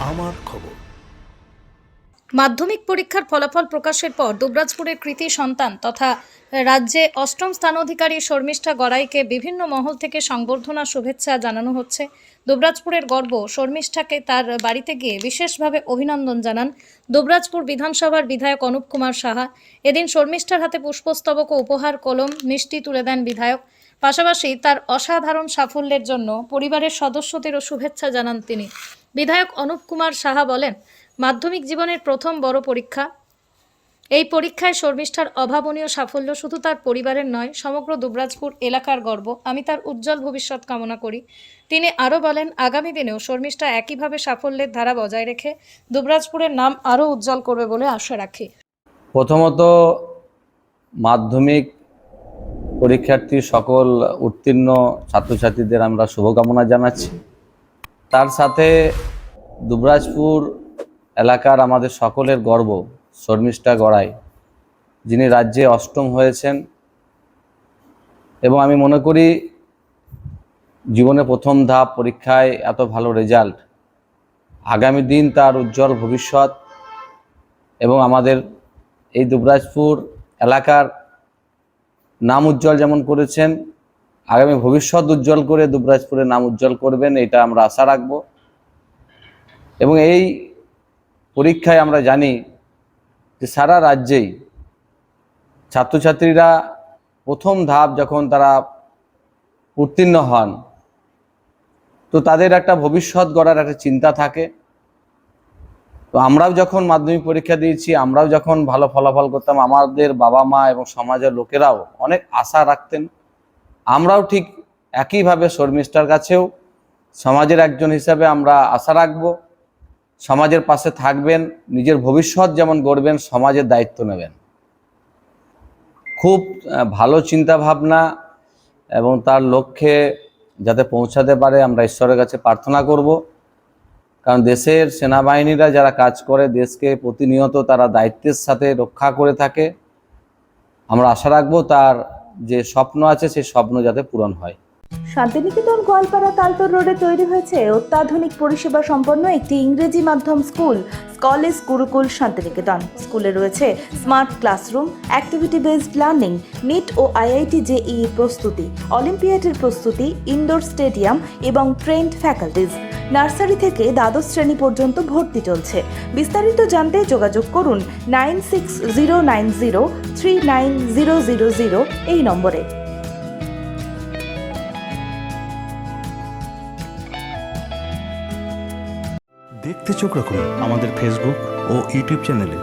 আমার খবর। মাধ্যমিক পরীক্ষার ফলাফল প্রকাশের পর দুবরাজপুরের কৃতি সন্তান তথা রাজ্যে অষ্টম স্থানাধিকারী শর্মিষ্ঠা গড়াইকে বিভিন্ন মহল থেকে সংবর্ধনা শুভেচ্ছা জানানো হচ্ছে। দুবরাজপুরের গর্ব শর্মিষ্ঠাকে তার বাড়িতে গিয়ে বিশেষভাবে অভিনন্দন জানান দুবরাজপুর বিধানসভার বিধায়ক অনুপ কুমার সাহা। এদিন শর্মিষ্ঠার হাতে পুষ্পস্তবক ও উপহার কলম মিষ্টি তুলে দেন বিধায়ক। পাশাপাশি তার অসাধারণ সাফল্যের জন্য পরিবারের সদস্যদেরও শুভেচ্ছা জানান তিনি। বিধায়ক অনুপ কুমার সাহা বলেন, মাধ্যমিক জীবনের প্রথম বড় পরীক্ষা। এই পরীক্ষায় শর্মিষ্ঠার অভাবনীয় সাফল্য শুধু তার পরিবারের নয়, সমগ্র দুবরাজপুর এলাকার গর্ব। আমি তার উজ্জ্বল ভবিষ্যৎ কামনা করি। তিনি আরও বলেন, আগামী দিনেও শর্মিষ্ঠা একইভাবে সাফল্যের ধারা বজায় রেখে দুবরাজপুরের নাম আরও উজ্জ্বল করবে বলে আশা রাখি। প্রথমত মাধ্যমিক পরীক্ষার্থী সকল উত্তীর্ণ ছাত্রছাত্রীদের আমরা শুভকামনা জানাচ্ছি। তার সাথে দুবরাজপুর এলাকার আমাদের সকলের গর্ব শর্মিষ্ঠা গড়াই, যিনি রাজ্যে অষ্টম হয়েছেন, এবং আমি মনে করি জীবনে প্রথম ধাপ পরীক্ষায় এত ভালো রেজাল্ট, আগামী দিন তার উজ্জ্বল ভবিষ্যৎ এবং আমাদের এই দুবরাজপুর এলাকার নাম উজ্জ্বল যেমন করেছেন, আগামী ভবিষ্যৎ উজ্জ্বল করে দুবরাজপুরের নাম উজ্জ্বল করবেন, এটা আমরা আশা রাখব। এবং এই পরীক্ষায় আমরা জানি যে সারা রাজ্যেই ছাত্রছাত্রীরা প্রথম ধাপ যখন তারা উত্তীর্ণ হন, তো তাদের একটা ভবিষ্যৎ গড়ার একটা চিন্তা থাকে। তো আমরাও যখন মাধ্যমিক পরীক্ষা দিয়েছি, আমরাও যখন ভালো ফলাফল করতাম, আমাদের বাবা মা এবং সমাজের লোকেরাও অনেক আশা রাখতেন। আমরাও ঠিক একইভাবে শর্মিষ্ঠার কাছেও সমাজের একজন হিসাবে আমরা আশা রাখব, সমাজের পাশে থাকবেন, নিজের ভবিষ্যৎ যেমন গড়বেন, সমাজের দায়িত্ব নেবেন। খুব ভালো চিন্তা ভাবনা এবং তার লক্ষ্যে যাতে পৌঁছাতে পারে আমরা ঈশ্বরের কাছে প্রার্থনা করব। কারণ দেশের সেনাবাহিনীরা যারা কাজ করে, দেশকে প্রতিনিয়ত তারা দায়িত্বের সাথে রক্ষা করে থাকে। আমরা আশা রাখবো তার যে স্বপ্ন আছে সেই স্বপ্ন যাতে পূরণ হয়। শান্তিনিকেতন গোয়ালপাড়া তালতর রোডে তৈরি হয়েছে অত্যাধুনিক পরিষেবা সম্পন্ন একটি ইংরেজি মাধ্যম স্কুল, কলেজ গুরুকুল শান্তিনিকেতন। স্কুলে রয়েছে smart classroom, activity based learning, NEET ও আইআইটি জেইই প্রস্তুতি, অলিম্পিয়াডের প্রস্তুতি, ইনডোর স্টেডিয়াম এবং ট্রেন্ড ফ্যাকাল্টিজ। নার্সারি থেকে দ্বাদশ শ্রেণী পর্যন্ত ভর্তি চলছে। বিস্তারিত জানতে যোগাযোগ করুন 9609039000 এই নম্বরে। দেখতে চোখ রাখুন আমাদের ফেসবুক ও ইউটিউব চ্যানেলে।